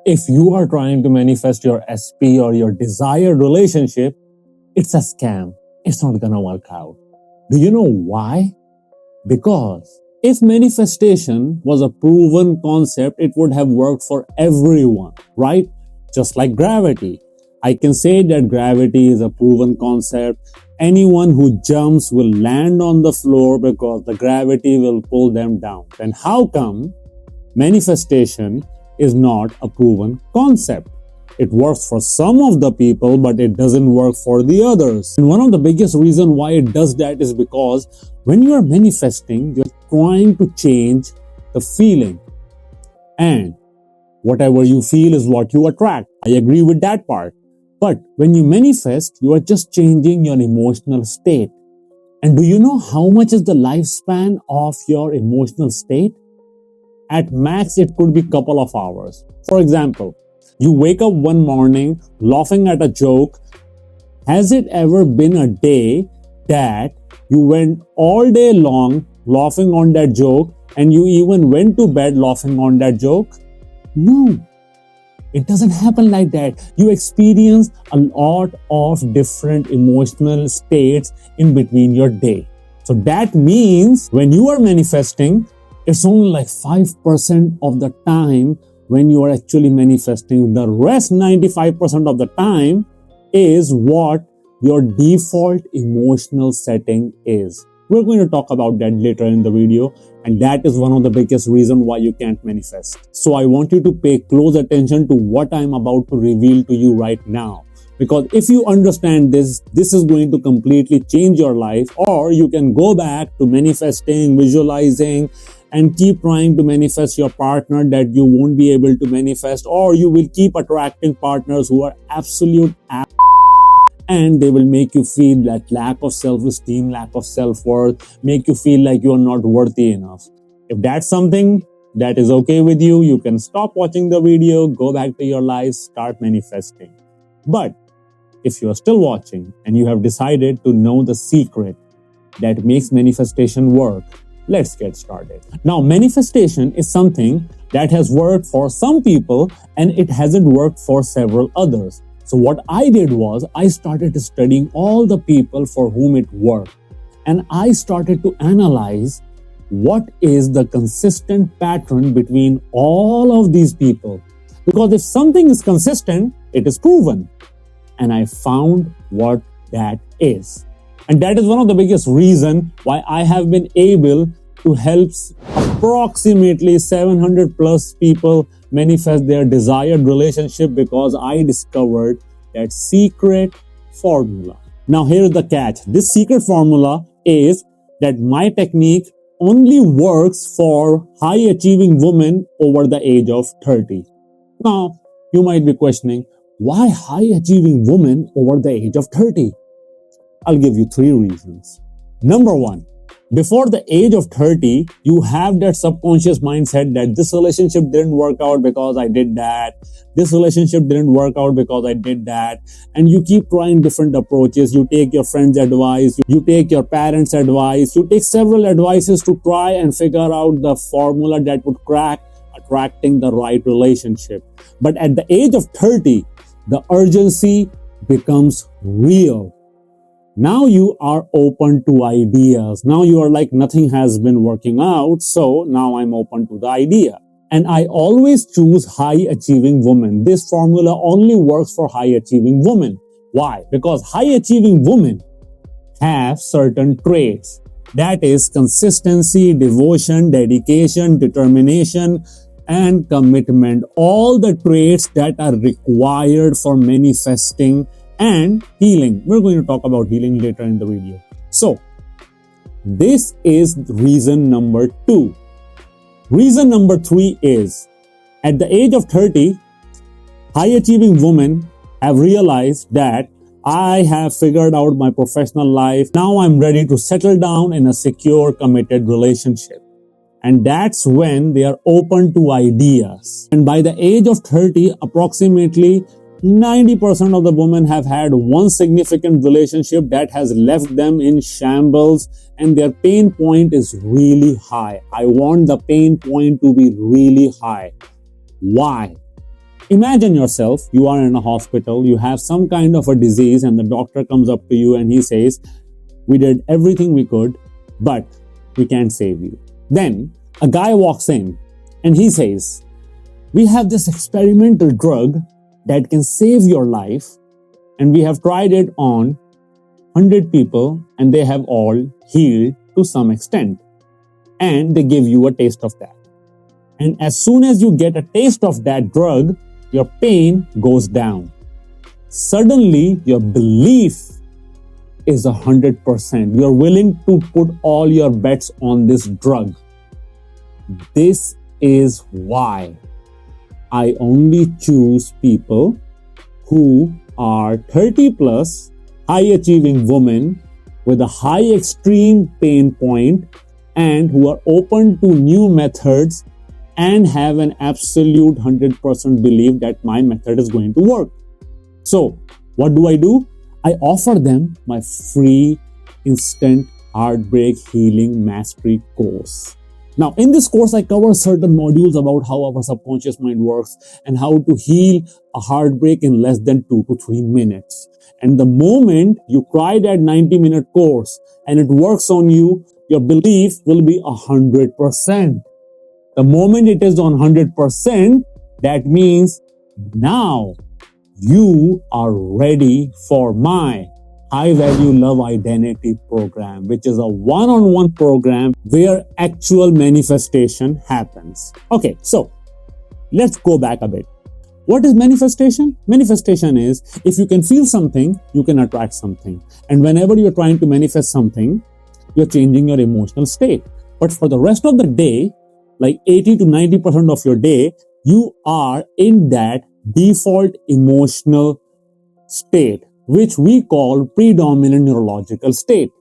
If you are trying to manifest your SP or your desired relationship, it's a scam. It's not gonna work out. Do you know why? Because if manifestation was a proven concept, it would have worked for everyone, right? Just like gravity. I can say that gravity is a proven concept. Anyone who jumps will land on the floor because the gravity will pull them down. Then how come manifestation is not a proven concept? It works for some of the people, but it doesn't work for the others. And one of the biggest reasons why it does that is because when you are manifesting, you're trying to change the feeling. And whatever you feel is what you attract. I agree with that part. But when you manifest, you are just changing your emotional state. And do you know how much is the lifespan of your emotional state? At max, it could be a couple of hours. For example, you wake up one morning laughing at a joke. Has it ever been a day that you went all day long laughing on that joke and you even went to bed laughing on that joke? No, it doesn't happen like that. You experience a lot of different emotional states in between your day. So that means when you are manifesting, it's only like 5% of the time when you are actually manifesting. The rest 95% of the time is what your default emotional setting is. We're going to talk about that later in the video, and that is one of the biggest reasons why you can't manifest. So I want you to pay close attention to what I'm about to reveal to you right now. Because if you understand this, this is going to completely change your life, or you can go back to manifesting, visualizing, and keep trying to manifest your partner that you won't be able to manifest, or you will keep attracting partners who are absolute and they will make you feel that lack of self-esteem, lack of self-worth, make you feel like you are not worthy enough. If that's something that is okay with you, you can stop watching the video, go back to your life, start manifesting. But if you are still watching and you have decided to know the secret that makes manifestation work, let's get started. Now, manifestation is something that has worked for some people and it hasn't worked for several others. So what I did was I started studying all the people for whom it worked. And I started to analyze what is the consistent pattern between all of these people. Because if something is consistent, it is proven. And I found what that is. And that is one of the biggest reasons why I have been able to help approximately 700 plus people manifest their desired relationship, because I discovered that secret formula. Now here's the catch. This secret formula is that my technique only works for high achieving women over the age of 30. Now you might be questioning, why high achieving women over the age of 30? I'll give you 3 reasons. Number 1, before the age of 30, you have that subconscious mindset that this relationship didn't work out because I did that. This relationship didn't work out because I did that. And you keep trying different approaches. You take your friend's advice. You take your parents' advice. You take several advices to try and figure out the formula that would crack attracting the right relationship. But at the age of 30, the urgency becomes real. Now you are open to ideas. Now you are like, nothing has been working out, so now I'm open to the idea. And I always choose high achieving women. This formula only works for high achieving women. Why? Because high achieving women have certain traits. That is consistency, devotion, dedication, determination, and commitment. All the traits that are required for manifesting and healing. We're going to talk about healing later in the video. So, this is reason number 2. Reason number 3 is, at the age of 30, high achieving women have realized that I have figured out my professional life. Now I'm ready to settle down in a secure, committed relationship. And that's when they are open to ideas. And by the age of 30, approximately 90% of the women have had one significant relationship that has left them in shambles, and their pain point is really high. I want the pain point to be really high. Why? Imagine yourself, you are in a hospital, you have some kind of a disease, and the doctor comes up to you and he says, we did everything we could, but we can't save you. Then a guy walks in and he says, we have this experimental drug that can save your life, and we have tried it on 100 people and they have all healed to some extent. And they give you a taste of that. And as soon as you get a taste of that drug, your pain goes down. Suddenly, your belief is 100%. You're willing to put all your bets on this drug. This is why I only choose people who are 30 plus, high achieving women with a high extreme pain point and who are open to new methods and have an absolute 100% belief that my method is going to work. So what do? I offer them my free instant heartbreak healing mastery course. Now, in this course, I cover certain modules about how our subconscious mind works and how to heal a heartbreak in less than 2 to 3 minutes. And the moment you try that 90-minute course and it works on you, your belief will be 100%. The moment it is on 100%, that means now you are ready for my High Value Love Identity program, which is a one-on-one program where actual manifestation happens. Okay, so let's go back a bit. What is manifestation? Manifestation is if you can feel something, you can attract something. And whenever you're trying to manifest something, you're changing your emotional state. But for the rest of the day, like 80 to 90% of your day, you are in that default emotional state, which we call predominant neurological state.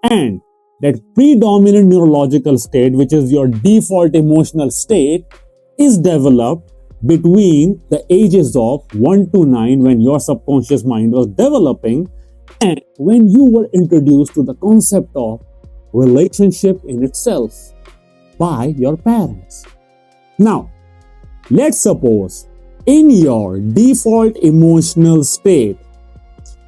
And that predominant neurological state, which is your default emotional state, is developed between the ages of 1 to 9 when your subconscious mind was developing and when you were introduced to the concept of relationship in itself by your parents. Now, let's suppose in your default emotional state,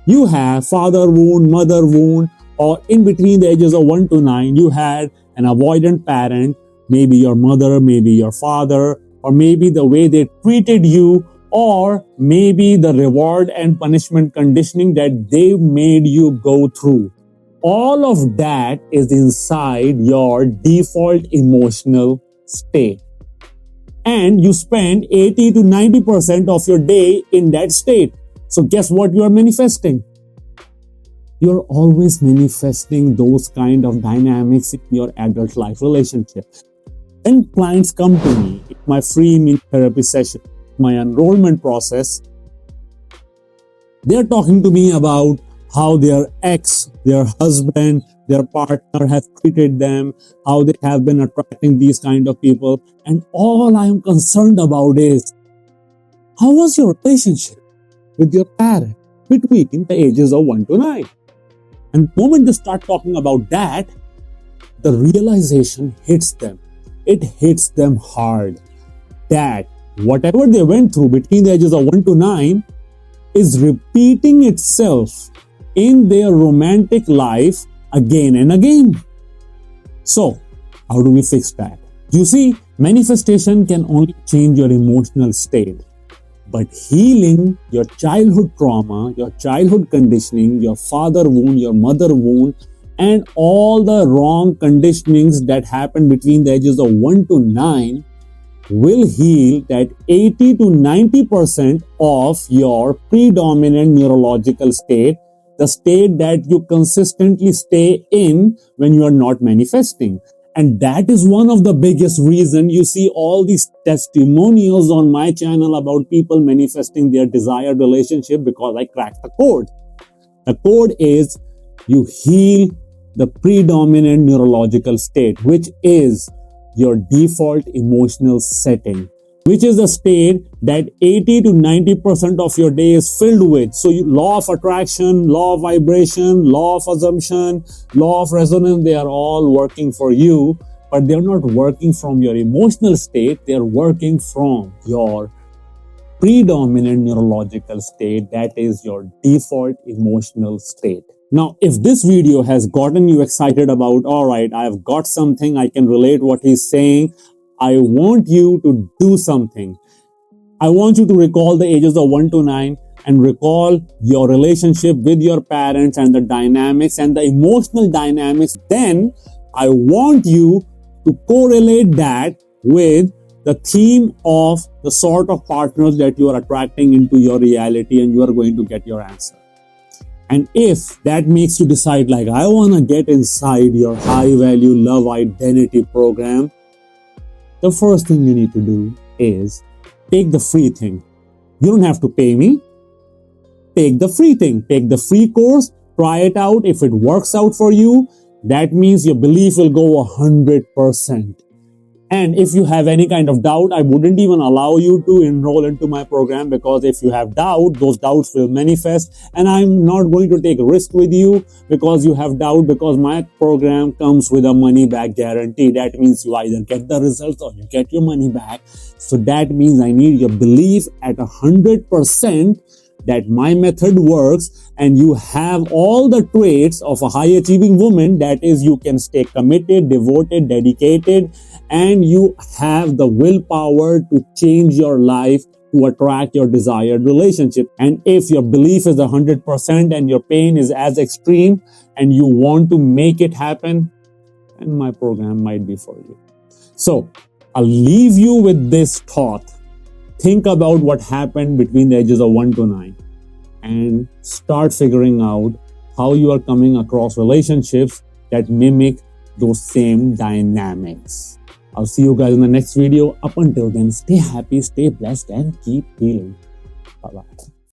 you have father wound, mother wound, or in between the ages of 1 to 9, you had an avoidant parent, maybe your mother, maybe your father, or maybe the way they treated you, or maybe the reward and punishment conditioning that they made you go through. All of that is inside your default emotional state. And you spend 80 to 90% of your day in that state. So guess what you are manifesting? You're always manifesting those kind of dynamics in your adult life relationship. When clients come to me, my free mini therapy session, my enrollment process, they're talking to me about how their ex, their husband, their partner has treated them, how they have been attracting these kind of people. And all I am concerned about is, how was your relationship with your parent between the ages of 1 to 9? And the moment they start talking about that, the realization hits them. It hits them hard that whatever they went through between the ages of 1 to 9 is repeating itself in their romantic life again and again. So, how do we fix that? You see, manifestation can only change your emotional state. But healing your childhood trauma, your childhood conditioning, your father wound, your mother wound, and all the wrong conditionings that happen between the ages of 1 to 9 will heal that 80 to 90% of your predominant neurological state, the state that you consistently stay in when you are not manifesting. And that is one of the biggest reasons you see all these testimonials on my channel about people manifesting their desired relationship, because I cracked the code. The code is you heal the predominant neurological state, which is your default emotional setting, which is a state that 80 to 90% of your day is filled with. So law of attraction, law of vibration, law of assumption, law of resonance, they are all working for you, but they're not working from your emotional state. They're working from your predominant neurological state, that is your default emotional state. Now, if this video has gotten you excited about, all right, I've got something, I can relate what he's saying, I want you to do something. I want you to recall the ages of 1 to 9 and recall your relationship with your parents and the dynamics and the emotional dynamics. Then I want you to correlate that with the theme of the sort of partners that you are attracting into your reality, and you are going to get your answer. And if that makes you decide, like, I want to get inside your high value love identity program, the first thing you need to do is take the free thing. You don't have to pay me. Take the free thing. Take the free course. Try it out. If it works out for you, that means your belief will go 100%. And if you have any kind of doubt, I wouldn't even allow you to enroll into my program, because if you have doubt, those doubts will manifest, and I'm not going to take a risk with you because you have doubt, because my program comes with a money back guarantee. That means you either get the results or you get your money back. So that means I need your belief at 100% that my method works, and you have all the traits of a high achieving woman. That is, you can stay committed, devoted, dedicated, and you have the willpower to change your life to attract your desired relationship. And if your belief is 100% and your pain is as extreme and you want to make it happen, then my program might be for you. So I'll leave you with this thought. Think about what happened between the ages of 1 to 9 and start figuring out how you are coming across relationships that mimic those same dynamics. I'll see you guys in the next video. Up until then, stay happy, stay blessed, and keep healing. Bye-bye.